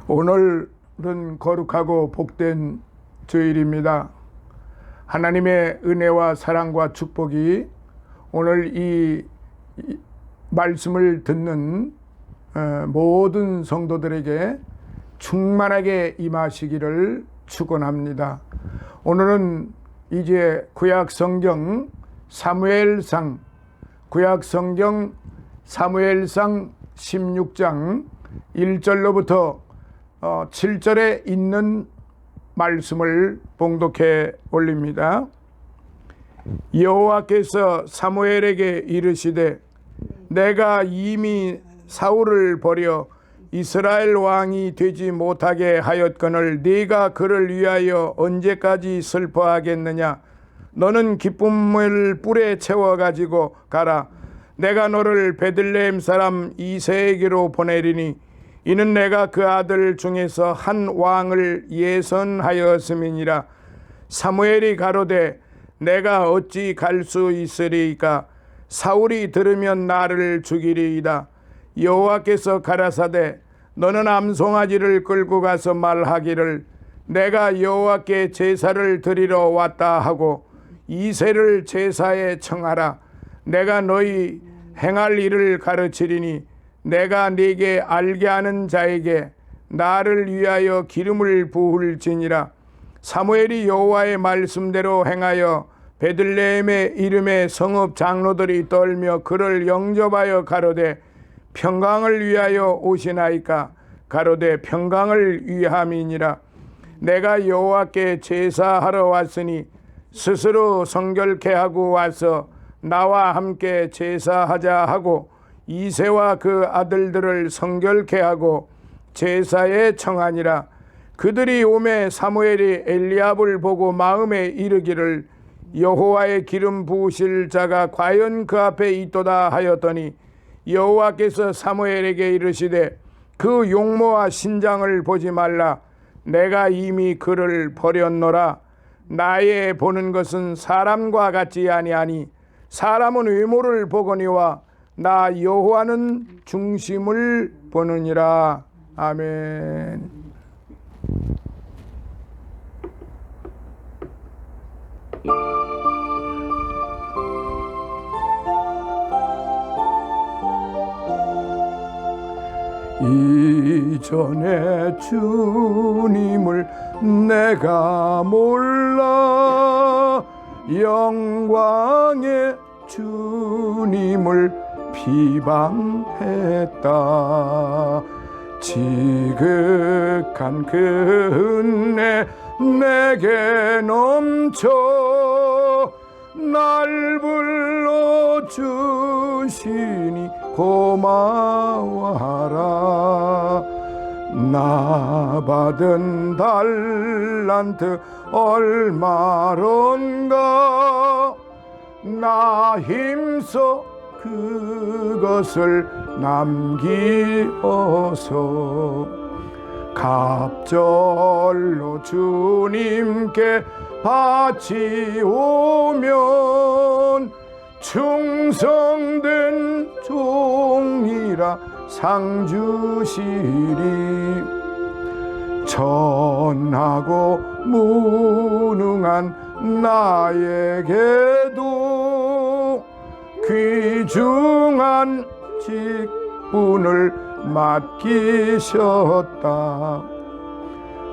오늘은 거룩하고 복된 주일입니다. 하나님의 은혜와 사랑과 축복이 오늘 이 말씀을 듣는 모든 성도들에게 충만하게 임하시기를 축원합니다. 오늘은 이제 구약성경 사무엘상 16장 1절로부터 7절에 있는 말씀을 봉독해 올립니다. 여호와께서 사무엘에게 이르시되 내가 이미 사울을 버려 이스라엘 왕이 되지 못하게 하였거늘 네가 그를 위하여 언제까지 슬퍼하겠느냐. 너는 기쁨을 뿔에 채워가지고 가라. 내가 너를 베들레헴 사람 이새에게로 보내리니 이는 내가 그 아들 중에서 한 왕을 예선하였음이니라. 사무엘이 가로되 내가 어찌 갈 수 있으리이까. 사울이 들으면 나를 죽이리이다. 여호와께서 가라사대 너는 암송아지를 끌고 가서 말하기를 내가 여호와께 제사를 드리러 왔다 하고 이새를 제사에 청하라. 내가 너희 행할 일을 가르치리니 내가 네게 알게 하는 자에게 나를 위하여 기름을 부을지니라. 사무엘이 여호와의 말씀대로 행하여 베들레헴의 이름의 성읍 장로들이 떨며 그를 영접하여 가로되 평강을 위하여 오시나이까. 가로되 평강을 위함이니라. 내가 여호와께 제사하러 왔으니 스스로 성결케 하고 와서 나와 함께 제사하자 하고 이새와 그 아들들을 성결케 하고 제사에 청하니라. 그들이 오매 사무엘이 엘리압을 보고 마음에 이르기를 여호와의 기름 부으실 자가 과연 그 앞에 있도다 하였더니 여호와께서 사무엘에게 이르시되 그 용모와 신장을 보지 말라. 내가 이미 그를 버렸노라. 나의 보는 것은 사람과 같지 아니하니 사람은 외모를 보거니와 나 여호와는 중심을 보느니라. 아멘. 이전에 주님을 내가 몰라 영광의 주님을 비방했다. 지극한 그 은혜 내게 넘쳐 날 불러주시니 고마워하라. 나 받은 달란트 얼마론가 나 힘써 그것을 남기어서 갑절로 주님께 바치오면 충성된 종이라 상 주시리. 전하고 무능한 나에게도 귀중한 직분을 맡기셨다.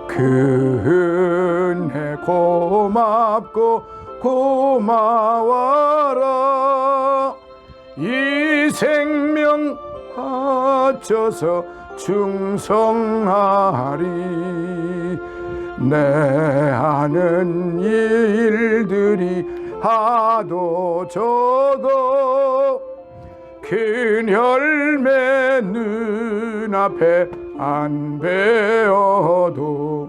그 은혜 고맙고 고마워라. 이 생명 바쳐서 충성하리. 내 하는 일들이 하도 적어 큰 열매 눈앞에 안 베어도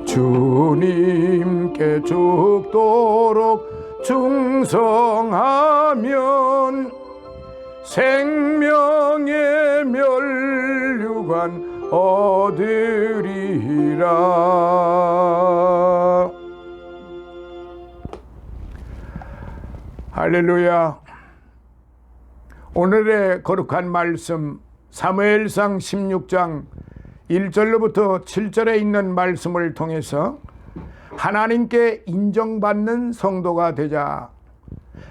주님께 죽도록 충성하면 생명의 면류관 얻으리라. 할렐루야. 오늘의 거룩한 말씀 사무엘상 16장 1절로부터 7절에 있는 말씀을 통해서 하나님께 인정받는 성도가 되자,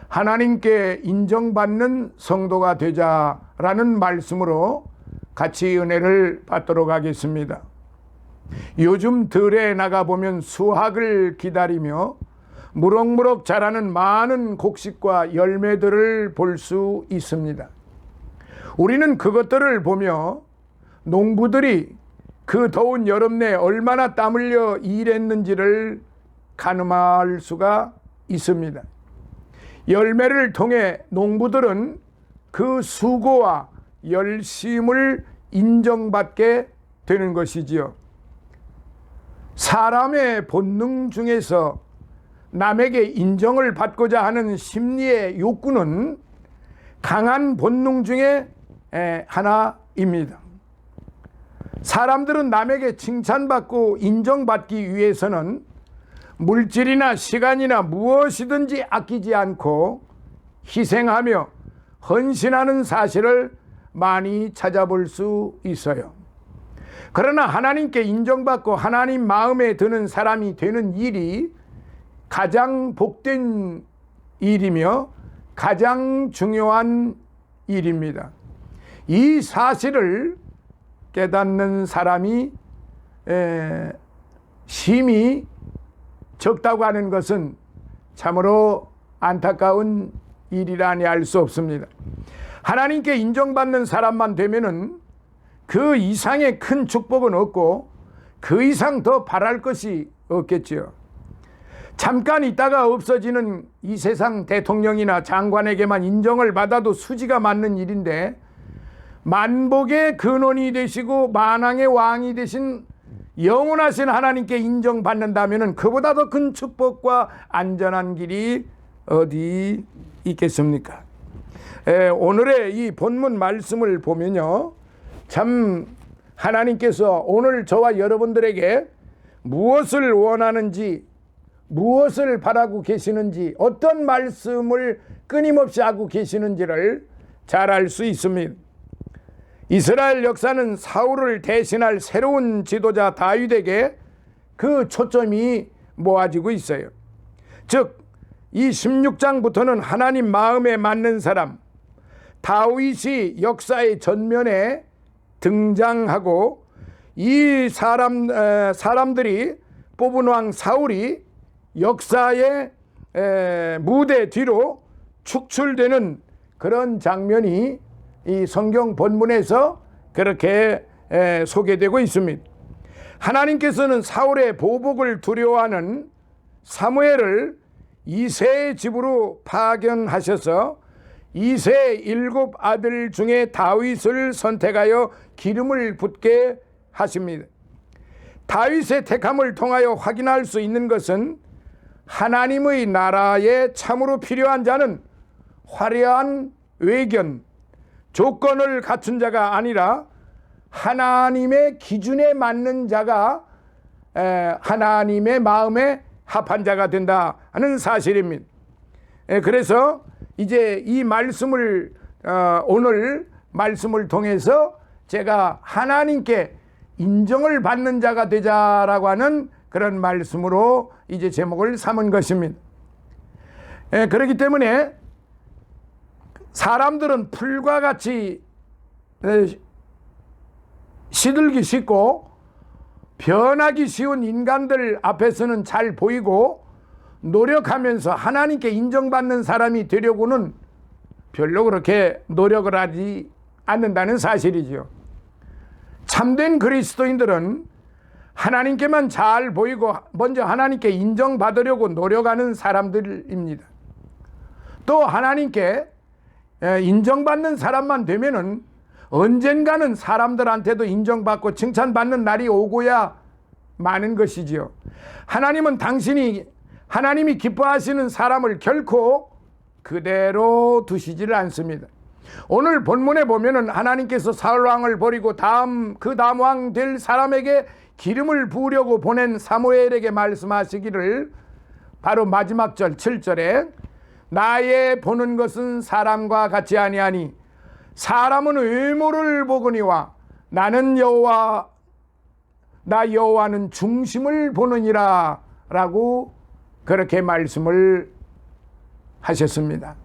하나님께 인정받는 성도가 되자라는 말씀으로 같이 은혜를 받도록 하겠습니다. 요즘 들에 나가보면 수확을 기다리며 무럭무럭 자라는 많은 곡식과 열매들을 볼 수 있습니다. 우리는 그것들을 보며 농부들이 그 더운 여름 내 얼마나 땀 흘려 일했는지를 가늠할 수가 있습니다. 열매를 통해 농부들은 그 수고와 열심을 인정받게 되는 것이지요. 사람의 본능 중에서 남에게 인정을 받고자 하는 심리의 욕구는 강한 본능 중에 하나입니다. 사람들은 남에게 칭찬받고 인정받기 위해서는 물질이나 시간이나 무엇이든지 아끼지 않고 희생하며 헌신하는 사실을 많이 찾아볼 수 있어요. 그러나 하나님께 인정받고 하나님 마음에 드는 사람이 되는 일이 가장 복된 일이며 가장 중요한 일입니다. 이 사실을 깨닫는 사람이 심히 적다고 하는 것은 참으로 안타까운 일이라니 알 수 없습니다. 하나님께 인정받는 사람만 되면은 그 이상의 큰 축복은 없고 그 이상 더 바랄 것이 없겠지요. 잠깐 있다가 없어지는 이 세상 대통령이나 장관에게만 인정을 받아도 수지가 맞는 일인데, 만복의 근원이 되시고 만왕의 왕이 되신 영원하신 하나님께 인정받는다면 그보다 더 큰 축복과 안전한 길이 어디 있겠습니까? 오늘의 이 본문 말씀을 보면요, 참 하나님께서 오늘 저와 여러분들에게 무엇을 원하는지, 무엇을 바라고 계시는지, 어떤 말씀을 끊임없이 하고 계시는지를 잘 알 수 있습니다. 이스라엘 역사는 사울을 대신할 새로운 지도자 다윗에게 그 초점이 모아지고 있어요. 즉, 이 16장부터는 하나님 마음에 맞는 사람 다윗이 역사의 전면에 등장하고, 이 사람들이 뽑은 왕 사울이 역사의 무대 뒤로 축출되는 그런 장면이 이 성경 본문에서 그렇게 소개되고 있습니다. 하나님께서는 사울의 보복을 두려워하는 사무엘을 이새의 집으로 파견하셔서 이새의 7 아들 중에 다윗을 선택하여 기름을 붓게 하십니다. 다윗의 택함을 통하여 확인할 수 있는 것은 하나님의 나라에 참으로 필요한 자는 화려한 외견, 조건을 갖춘 자가 아니라 하나님의 기준에 맞는 자가 하나님의 마음에 합한 자가 된다 하는 사실입니다. 그래서 이제 이 말씀을 오늘 말씀을 통해서 제가 하나님께 인정을 받는 자가 되자라고 하는 그런 말씀으로 이제 제목을 삼은 것입니다. 그렇기 때문에 사람들은 풀과 같이 시들기 쉽고 변하기 쉬운 인간들 앞에서는 잘 보이고, 노력하면서 하나님께 인정받는 사람이 되려고는 별로 그렇게 노력을 하지 않는다는 사실이죠. 참된 그리스도인들은 하나님께만 잘 보이고 먼저 하나님께 인정받으려고 노력하는 사람들입니다. 또 하나님께 인정받는 사람만 되면은 언젠가는 사람들한테도 인정받고 칭찬받는 날이 오고야 마는 것이지요. 하나님은 하나님이 기뻐하시는 사람을 결코 그대로 두시지를 않습니다. 오늘 본문에 보면은 하나님께서 사울 왕을 버리고 그 다음 왕 될 사람에게 기름을 부으려고 보낸 사무엘에게 말씀하시기를, 바로 마지막 절 7절에 나의 보는 것은 사람과 같지 아니하니 사람은 외모를 보거니와 나는 여호와 나 여호와는 중심을 보느니라 라고 그렇게 말씀을 하셨습니다.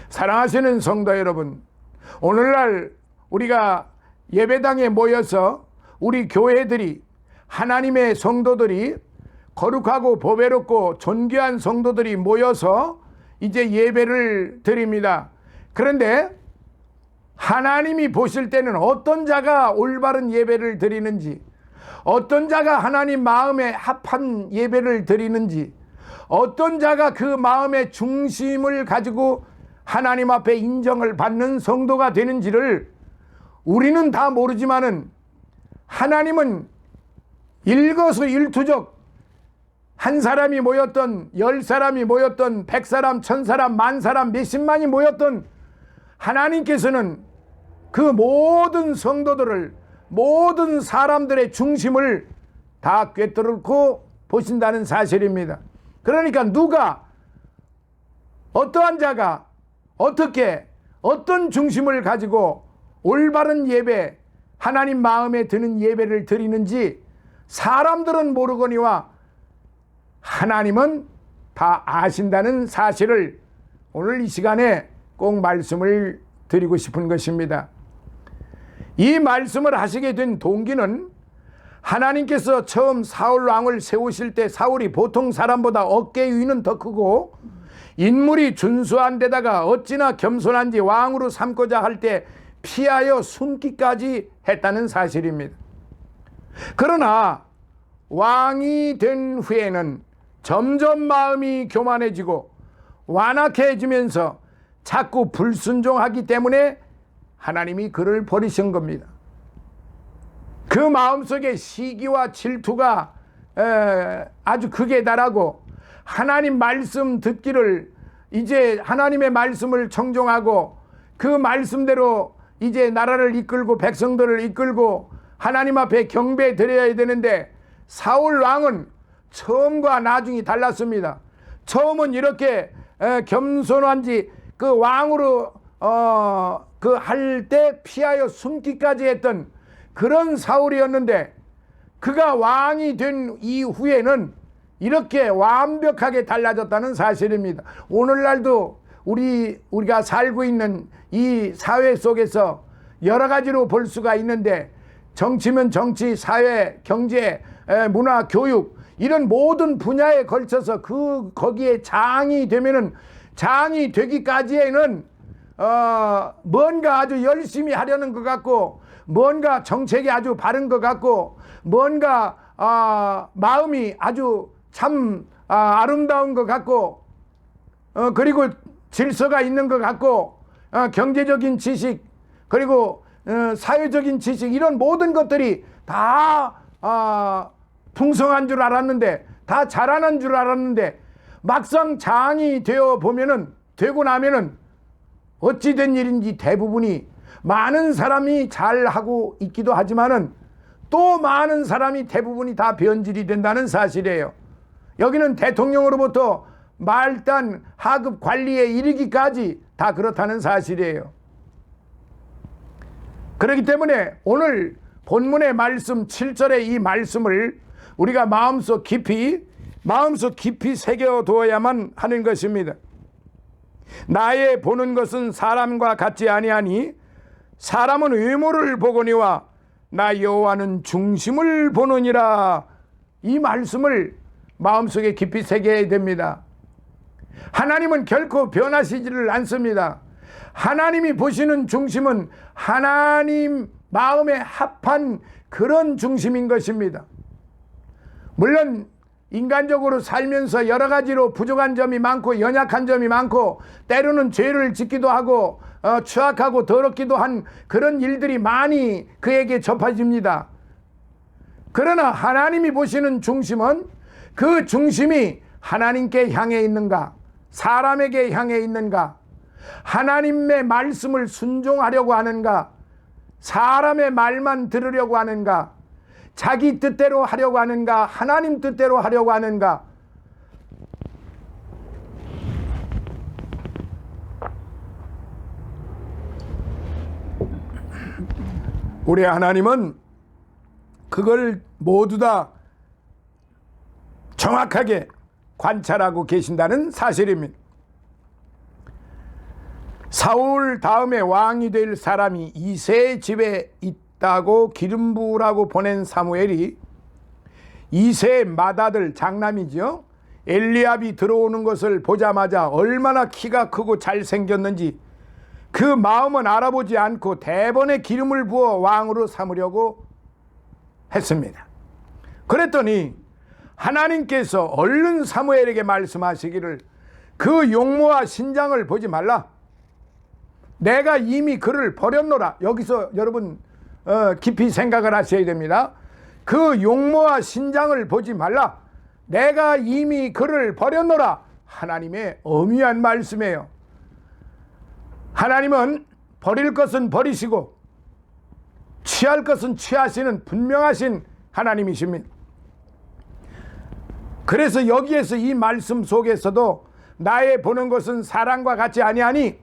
사랑하시는 성도 여러분, 오늘날 우리가 예배당에 모여서 우리 교회들이, 하나님의 성도들이, 거룩하고 보배롭고 존귀한 성도들이 모여서 이제 예배를 드립니다. 그런데 하나님이 보실 때는 어떤 자가 올바른 예배를 드리는지, 어떤 자가 하나님 마음에 합한 예배를 드리는지, 어떤 자가 그 마음의 중심을 가지고 하나님 앞에 인정을 받는 성도가 되는지를 우리는 다 모르지만은 하나님은 일거수일투족, 한 사람이 모였던, 10사람이 모였던, 100사람, 1000사람, 10,000사람, 몇십만이 모였던 하나님께서는 그 모든 성도들을, 모든 사람들의 중심을 다 꿰뚫고 보신다는 사실입니다. 그러니까 누가, 어떠한 자가 어떻게, 어떤 중심을 가지고 올바른 예배, 하나님 마음에 드는 예배를 드리는지 사람들은 모르거니와 하나님은 다 아신다는 사실을 오늘 이 시간에 꼭 말씀을 드리고 싶은 것입니다. 이 말씀을 하시게 된 동기는 하나님께서 처음 사울 왕을 세우실 때 사울이 보통 사람보다 어깨 위는 더 크고 인물이 준수한 데다가 어찌나 겸손한지 왕으로 삼고자 할 때 피하여 숨기까지 했다는 사실입니다. 그러나 왕이 된 후에는 점점 마음이 교만해지고 완악해지면서 자꾸 불순종하기 때문에 하나님이 그를 버리신 겁니다. 그 마음속에 시기와 질투가 아주 극에 달하고 하나님 말씀 듣기를, 이제 하나님의 말씀을 청종하고 그 말씀대로 이제 나라를 이끌고 백성들을 이끌고 하나님 앞에 경배 드려야 되는데 사울 왕은 처음과 나중이 달랐습니다. 처음은 이렇게 겸손한지 그 왕으로 그 할 때 피하여 숨기까지 했던 그런 사울이었는데 그가 왕이 된 이후에는 이렇게 완벽하게 달라졌다는 사실입니다. 오늘날도 우리가 살고 있는 이 사회 속에서 여러 가지로 볼 수가 있는데 정치면 정치, 사회, 경제, 문화, 교육 이런 모든 분야에 걸쳐서 거기에 장이 되면은 장이 되기까지에는 뭔가 아주 열심히 하려는 것 같고 뭔가 정책이 아주 바른 것 같고 뭔가 마음이 아주 참 아름다운 것 같고 그리고 질서가 있는 것 같고 경제적인 지식 그리고 사회적인 지식 이런 모든 것들이 다 풍성한 줄 알았는데 다 잘하는 줄 알았는데 막상 장이 되어 보면은 되고 나면은 어찌된 일인지 대부분이 많은 사람이 잘하고 있기도 하지만은 또 많은 사람이 대부분이 다 변질이 된다는 사실이에요. 여기는 대통령으로부터 말단 하급 관리에 이르기까지 다 그렇다는 사실이에요. 그렇기 때문에 오늘 본문의 말씀 7절의 이 말씀을 우리가 마음속 깊이 새겨두어야만 하는 것입니다. 나의 보는 것은 사람과 같지 아니하니 사람은 외모를 보거니와 나 여호와는 중심을 보느니라. 이 말씀을 마음속에 깊이 새겨야 됩니다. 하나님은 결코 변하시지를 않습니다. 하나님이 보시는 중심은 하나님 마음에 합한 그런 중심인 것입니다. 물론 인간적으로 살면서 여러 가지로 부족한 점이 많고 연약한 점이 많고 때로는 죄를 짓기도 하고 추악하고 더럽기도 한 그런 일들이 많이 그에게 접해집니다. 그러나 하나님이 보시는 중심은 그 중심이 하나님께 향해 있는가, 사람에게 향해 있는가, 하나님의 말씀을 순종하려고 하는가, 사람의 말만 들으려고 하는가, 자기 뜻대로 하려고 하는가, 하나님 뜻대로 하려고 하는가. 우리 하나님은 그걸 모두 다 정확하게 관찰하고 계신다는 사실입니다. 사울 다음에 왕이 될 사람이 이새의 집에 있다고 기름 부으라고 보낸 사무엘이 이새의 맏아들 장남이죠. 엘리압이 들어오는 것을 보자마자 얼마나 키가 크고 잘생겼는지 그 마음은 알아보지 않고 대번에 기름을 부어 왕으로 삼으려고 했습니다. 그랬더니 하나님께서 얼른 사무엘에게 말씀하시기를 그 용모와 신장을 보지 말라. 내가 이미 그를 버렸노라. 여기서 여러분 깊이 생각을 하셔야 됩니다. 그 용모와 신장을 보지 말라. 내가 이미 그를 버렸노라. 하나님의 엄미한 말씀이에요. 하나님은 버릴 것은 버리시고 취할 것은 취하시는 분명하신 하나님이십니다. 그래서 여기에서 이 말씀 속에서도 나의 보는 것은 사람과 같지 아니하니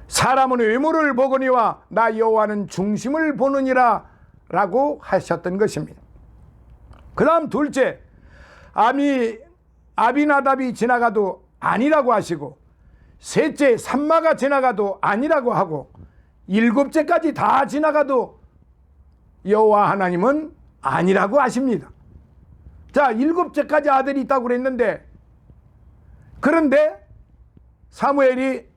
사람은 외모를 보거니와 나 여호와는 중심을 보느니라 라고 하셨던 것입니다. 그 다음 둘째, 아비나답이 지나가도 아니라고 하시고 셋째, 삼마가 지나가도 아니라고 하고 일곱째까지 다 지나가도 여호와 하나님은 아니라고 하십니다. 자, 일곱째까지 아들이 있다고 그랬는데 그런데 사무엘이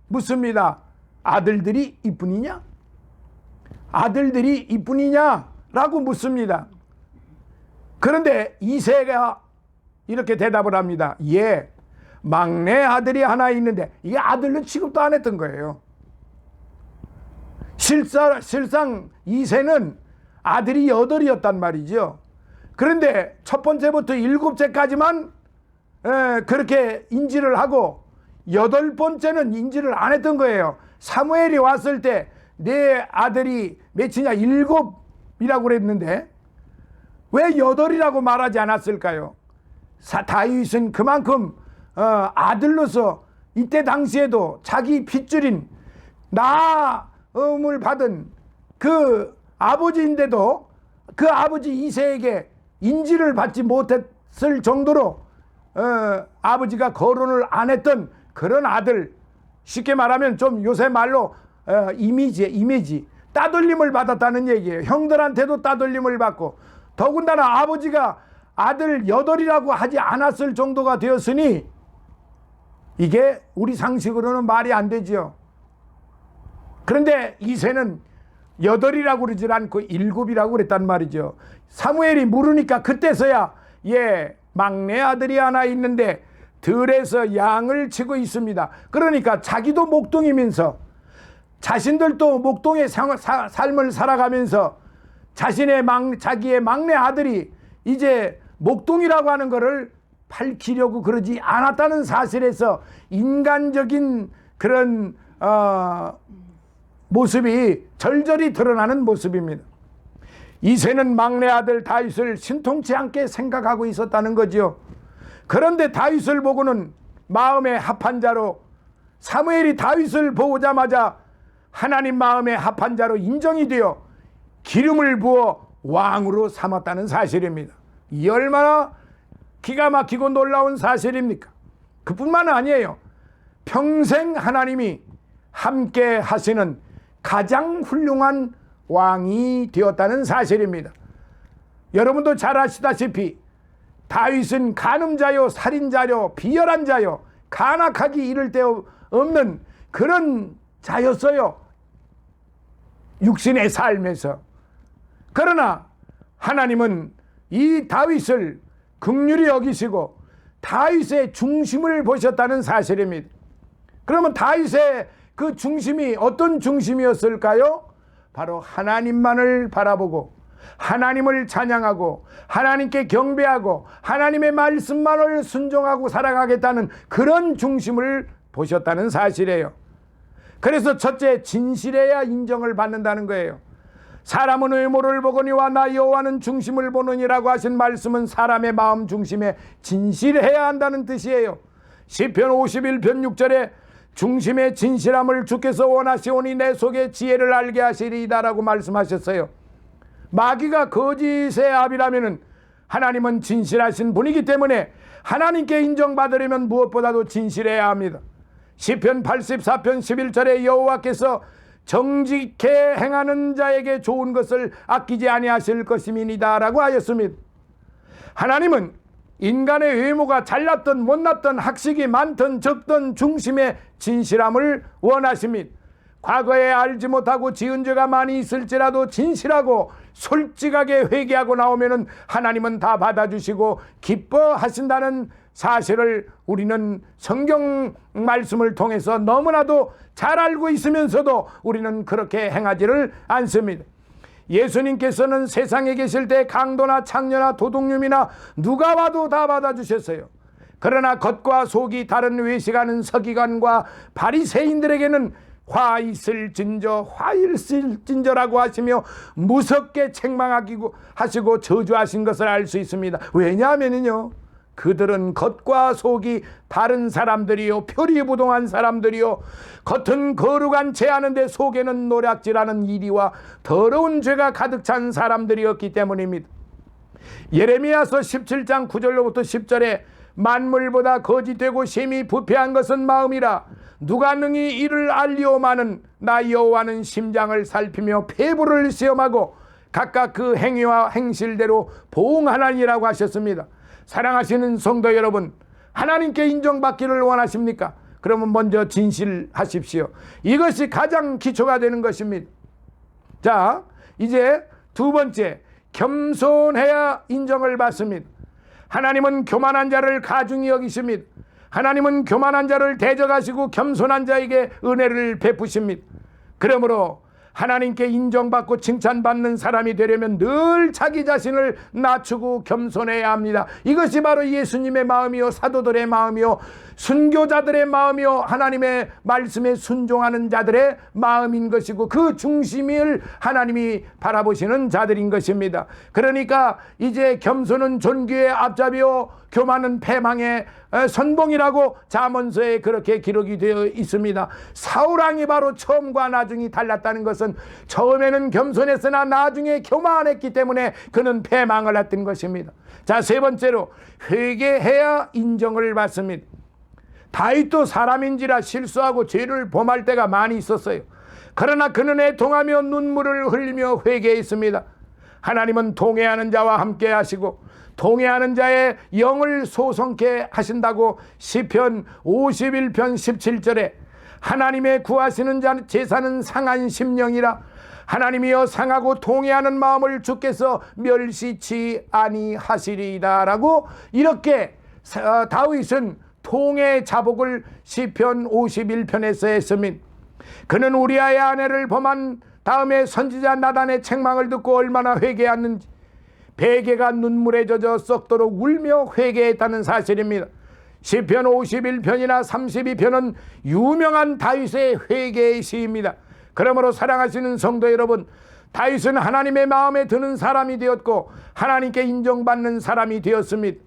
묻습니다. 아들들이 이뿐이냐? 아들들이 이뿐이냐? 라고 묻습니다. 그런데 이새가 이렇게 대답을 합니다. 예, 막내 아들이 하나 있는데 이게 아들로 취급도 안 했던 거예요. 실상 이새는 아들이 8이었단 말이죠. 그런데 첫 번째부터 7째까지만 그렇게 인지를 하고 8번째는 인지를 안 했던 거예요. 사무엘이 왔을 때 내 아들이 몇이냐? 7이라고 그랬는데 왜 8이라고 말하지 않았을까요? 다윗은 그만큼 아들로서 이때 당시에도 자기 핏줄인 낳음을 받은 그 아버지인데도 그 아버지 이새에게 인지를 받지 못했을 정도로 아버지가 거론을 안 했던 그런 아들, 쉽게 말하면 좀 요새 말로 이미지 따돌림을 받았다는 얘기예요. 형들한테도 따돌림을 받고 더군다나 아버지가 아들 8이라고 하지 않았을 정도가 되었으니 이게 우리 상식으로는 말이 안 되죠. 그런데 이새는 8이라고 그러질 않고 7이라고 그랬단 말이죠. 사무엘이 물으니까 그때서야 막내 아들이 하나 있는데 들에서 양을 치고 있습니다. 그러니까 자기도 목동이면서 자신들도 목동의 삶을 살아가면서 자기의 막내 아들이 이제 목동이라고 하는 것을 밝히려고 그러지 않았다는 사실에서 인간적인 그런 모습이 절절히 드러나는 모습입니다. 이새는 막내 아들 다윗을 신통치 않게 생각하고 있었다는 거죠. 그런데 다윗을 보고는 마음에 합한 자로 사무엘이 다윗을 보자마자 하나님 마음에 합한 자로 인정이 되어 기름을 부어 왕으로 삼았다는 사실입니다. 이 얼마나 기가 막히고 놀라운 사실입니까? 그뿐만 아니에요. 평생 하나님이 함께 하시는 가장 훌륭한 왕이 되었다는 사실입니다. 여러분도 잘 아시다시피 다윗은 간음자요, 살인자요, 비열한 자요, 간악하기 이를 데 없는 그런 자였어요. 육신의 삶에서. 그러나 하나님은 이 다윗을 긍휼히 여기시고 다윗의 중심을 보셨다는 사실입니다. 그러면 다윗의 그 중심이 어떤 중심이었을까요? 바로 하나님만을 바라보고 하나님을 찬양하고 하나님께 경배하고 하나님의 말씀만을 순종하고 살아가겠다는 그런 중심을 보셨다는 사실이에요. 그래서 첫째, 진실해야 인정을 받는다는 거예요. 사람은 외모를 보거니와 나 여호와는 중심을 보느니라고 하신 말씀은 사람의 마음 중심에 진실해야 한다는 뜻이에요. 시편 51편 6절에 중심의 진실함을 주께서 원하시오니 내 속에 지혜를 알게 하시리이다라고 말씀하셨어요. 마귀가 거짓의 압이라면은 하나님은 진실하신 분이기 때문에 하나님께 인정받으려면 무엇보다도 진실해야 합니다. 시편 84편 11절에 여호와께서 정직해 행하는 자에게 좋은 것을 아끼지 아니하실 것임이니이다 라고 하였습니다. 하나님은 인간의 외모가 잘났든 못났든 학식이 많든 적든 중심의 진실함을 원하십니다. 과거에 알지 못하고 지은 죄가 많이 있을지라도 진실하고 솔직하게 회개하고 나오면은 하나님은 다 받아주시고 기뻐하신다는 사실을 우리는 성경 말씀을 통해서 너무나도 잘 알고 있으면서도 우리는 그렇게 행하지를 않습니다. 예수님께서는 세상에 계실 때 강도나 창녀나 도둑놈이나 누가 와도 다 받아주셨어요. 그러나 겉과 속이 다른 외식하는 서기관과 바리새인들에게는 화 있을진저 화 있을진저라고 하시며 무섭게 책망하시고 하시고 저주하신 것을 알 수 있습니다. 왜냐하면요, 그들은 겉과 속이 다른 사람들이요, 표리부동한 사람들이요, 겉은 거룩한 죄하는데 속에는 노략질하는 이리와 더러운 죄가 가득 찬 사람들이었기 때문입니다. 예레미야서 17장 9절로부터 10절에 만물보다 거짓되고 심히 부패한 것은 마음이라 누가 능히 이를 알리오마는 나 여호와는 심장을 살피며 폐부를 시험하고 각각 그 행위와 행실대로 보응하나니라고 하셨습니다. 사랑하시는 성도 여러분, 하나님께 인정받기를 원하십니까? 그러면 먼저 진실하십시오. 이것이 가장 기초가 되는 것입니다. 자, 이제 두 번째, 겸손해야 인정을 받습니다. 하나님은 교만한 자를 가중히 여기십니다. 하나님은 교만한 자를 대적하시고 겸손한 자에게 은혜를 베푸십니다. 그러므로 하나님께 인정받고 칭찬받는 사람이 되려면 늘 자기 자신을 낮추고 겸손해야 합니다. 이것이 바로 예수님의 마음이요, 사도들의 마음이요, 순교자들의 마음이요, 하나님의 말씀에 순종하는 자들의 마음인 것이고 그 중심을 하나님이 바라보시는 자들인 것입니다. 그러니까 이제 겸손은 존귀의 앞잡이요 교만은 패망의 선봉이라고 잠언서에 그렇게 기록이 되어 있습니다. 사울왕이 바로 처음과 나중이 달랐다는 것은 처음에는 겸손했으나 나중에 교만했기 때문에 그는 패망을 했던 것입니다. 자, 세 번째로 회개해야 인정을 받습니다. 다윗도 사람인지라 실수하고 죄를 범할 때가 많이 있었어요. 그러나 그는 애통하며 눈물을 흘리며 회개했습니다. 하나님은 통회하는 자와 함께 하시고 통회하는 자의 영을 소성케 하신다고 시편 51편 17절에 하나님의 구하시는 자 제사는 상한 심령이라 하나님이여 상하고 통회하는 마음을 주께서 멸시치 아니하시리이다 라고 이렇게 다윗은 통회 자복을 시편 51편에서 했습니다. 그는 우리아의 아내를 범한 다음에 선지자 나단의 책망을 듣고 얼마나 회개했는지 베개가 눈물에 젖어 썩도록 울며 회개했다는 사실입니다. 시편 51편이나 32편은 유명한 다윗의 회개의 시입니다. 그러므로 사랑하시는 성도 여러분, 다윗은 하나님의 마음에 드는 사람이 되었고 하나님께 인정받는 사람이 되었습니다.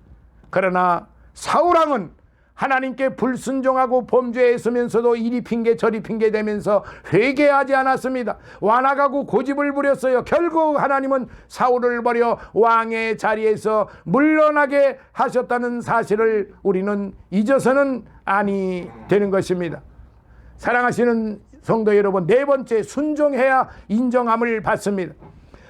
그러나 사울왕은 하나님께 불순종하고 범죄했으면서도 이리 핑계 저리 핑계 대면서 회개하지 않았습니다. 완악하고 고집을 부렸어요. 결국 하나님은 사울을 버려 왕의 자리에서 물러나게 하셨다는 사실을 우리는 잊어서는 아니 되는 것입니다. 사랑하시는 성도 여러분, 네 번째, 순종해야 인정함을 받습니다.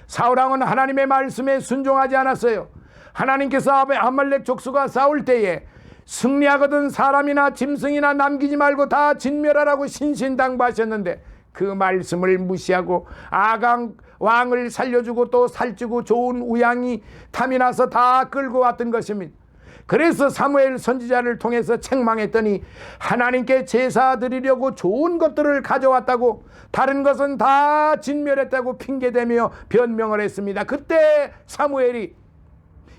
사울왕은 하나님의 말씀에 순종하지 않았어요. 하나님께서 아말렉 족수가 싸울 때에 승리하거든 사람이나 짐승이나 남기지 말고 다 진멸하라고 신신당부하셨는데 그 말씀을 무시하고 아강 왕을 살려주고 또 살찌고 좋은 우양이 탐이 나서 다 끌고 왔던 것입니다. 그래서 사무엘 선지자를 통해서 책망했더니 하나님께 제사 드리려고 좋은 것들을 가져왔다고 다른 것은 다 진멸했다고 핑계대며 변명을 했습니다. 그때 사무엘이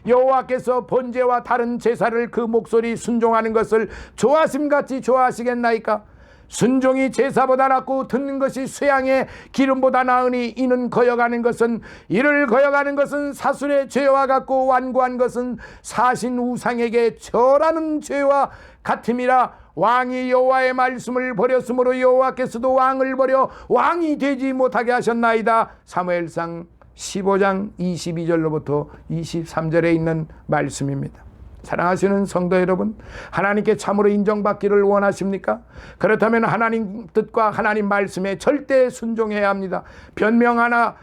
여호와께서 번제와 다른 제사를 그 목소리 순종하는 것을 좋아심같이 좋아하시겠나이까? 순종이 제사보다 낫고 듣는 것이 쇠양의 기름보다 나으니 이를 거역하는 것은 사술의 죄와 같고 완고한 것은 사신 우상에게 절하는 죄와 같음이라. 왕이 여호와의 말씀을 버렸으므로 여호와께서도 왕을 버려 왕이 되지 못하게 하셨나이다. 사무엘상 15장 22절로부터 23절에 있는 말씀입니다. 사랑하시는 성도 여러분, 하나님께 참으로 인정받기를 원하십니까? 그렇다면 하나님 뜻과 하나님 말씀에 절대 순종해야 합니다. 변명하거나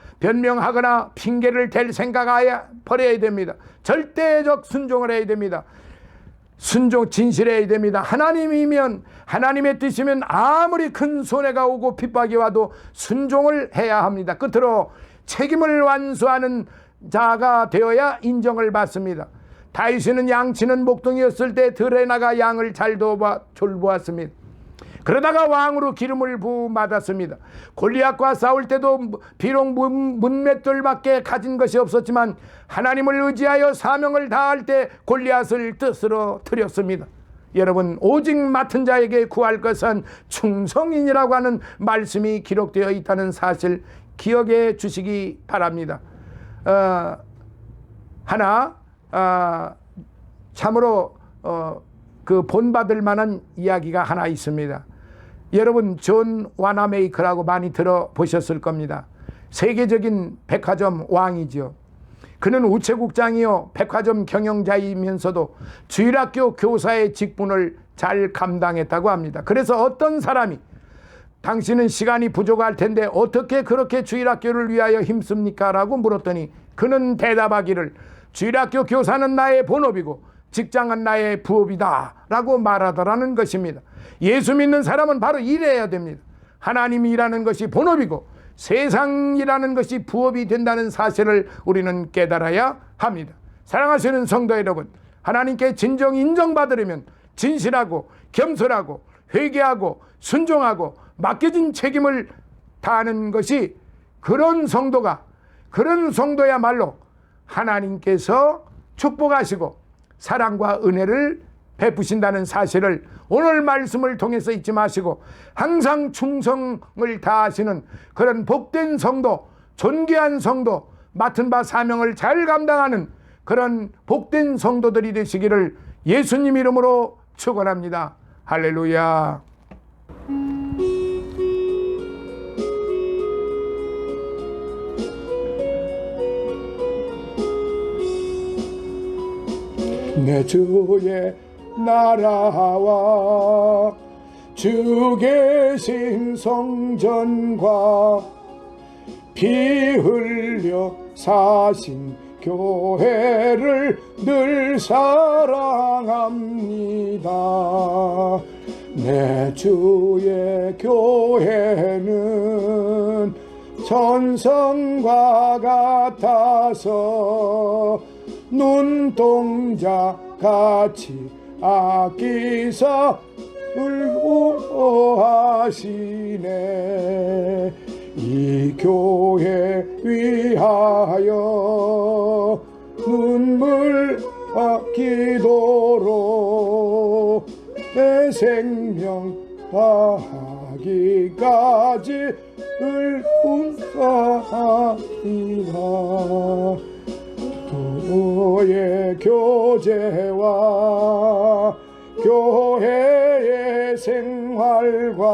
핑계를 댈 생각 아예 버려야 됩니다. 절대적 순종을 해야 됩니다. 진실해야 됩니다. 하나님이면, 하나님의 뜻이면 아무리 큰 손해가 오고 핍박이 와도 순종을 해야 합니다. 끝으로 책임을 완수하는 자가 되어야 인정을 받습니다. 다윗은 양치는 목동이었을 때 들에 나가 양을 잘 돌보았습니다. 그러다가 왕으로 기름을 부받았습니다. 골리앗과 싸울 때도 비록 문맷돌밖에 가진 것이 없었지만 하나님을 의지하여 사명을 다할 때 골리앗을 뜻으로 들였습니다. 여러분, 오직 맡은 자에게 구할 것은 충성인이라고 하는 말씀이 기록되어 있다는 사실 기억해 주시기 바랍니다. 참으로 그 본받을 만한 이야기가 하나 있습니다. 여러분, 존 와나메이커라고 많이 들어보셨을 겁니다. 세계적인 백화점 왕이죠. 그는 우체국장이요 백화점 경영자이면서도 주일학교 교사의 직분을 잘 감당했다고 합니다. 그래서 어떤 사람이 당신은 시간이 부족할 텐데 어떻게 그렇게 주일학교를 위하여 힘씁니까? 라고 물었더니 그는 대답하기를 주일학교 교사는 나의 본업이고 직장은 나의 부업이다 라고 말하더라는 것입니다. 예수 믿는 사람은 바로 이래야 됩니다. 하나님이 일하는 것이 본업이고 세상이라는 것이 부업이 된다는 사실을 우리는 깨달아야 합니다. 사랑하시는 성도 여러분, 하나님께 진정 인정받으려면 진실하고 겸손하고 회개하고 순종하고 맡겨진 책임을 다하는 것이 그런 성도야말로 하나님께서 축복하시고 사랑과 은혜를 베푸신다는 사실을 오늘 말씀을 통해서 잊지 마시고 항상 충성을 다하시는 그런 복된 성도, 존귀한 성도, 맡은 바 사명을 잘 감당하는 그런 복된 성도들이 되시기를 예수님 이름으로 축원합니다. 할렐루야. 내 주의 나라와 주 계신 성전과 피 흘려 사신 교회를 늘 사랑합니다. 내 주의 교회는 천성과 같아서 눈동자 같이 아끼사 울보하시네. 이 교회 위하여 눈물 아끼도록 내 생명 다하기까지 울봉사하리라. 도의 교제와 교회의 생활과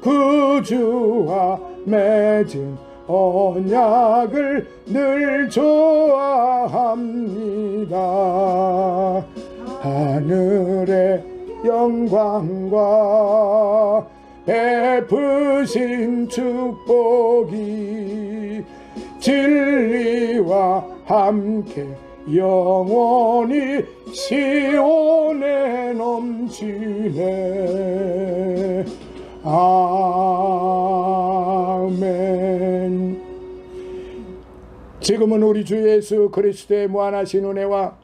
그 주와 맺은 언약을 늘 좋아합니다. 하늘의 영광과 베푸신 축복이 진리와 함께 영원히 시온에 넘치네. 아멘. 지금은 우리 주 예수 그리스도의 무한하신 은혜와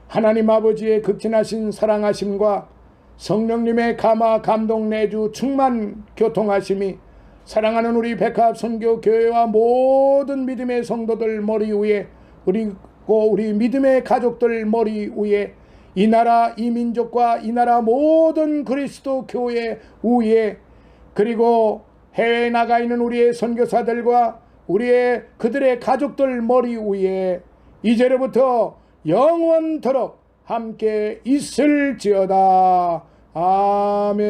하나님 아버지의 극진하신 사랑하심과 성령님의 감화 감동 내주 충만 교통하심이 사랑하는 우리 백합 선교 교회와 모든 믿음의 성도들 머리 위에, 그리고 우리 믿음의 가족들 머리 위에, 이 나라 이 민족과 이 나라 모든 그리스도 교회 위에, 그리고 해외에 나가 있는 우리의 선교사들과 우리의 그들의 가족들 머리 위에 이제로부터 영원토록 함께 있을지어다. 아멘.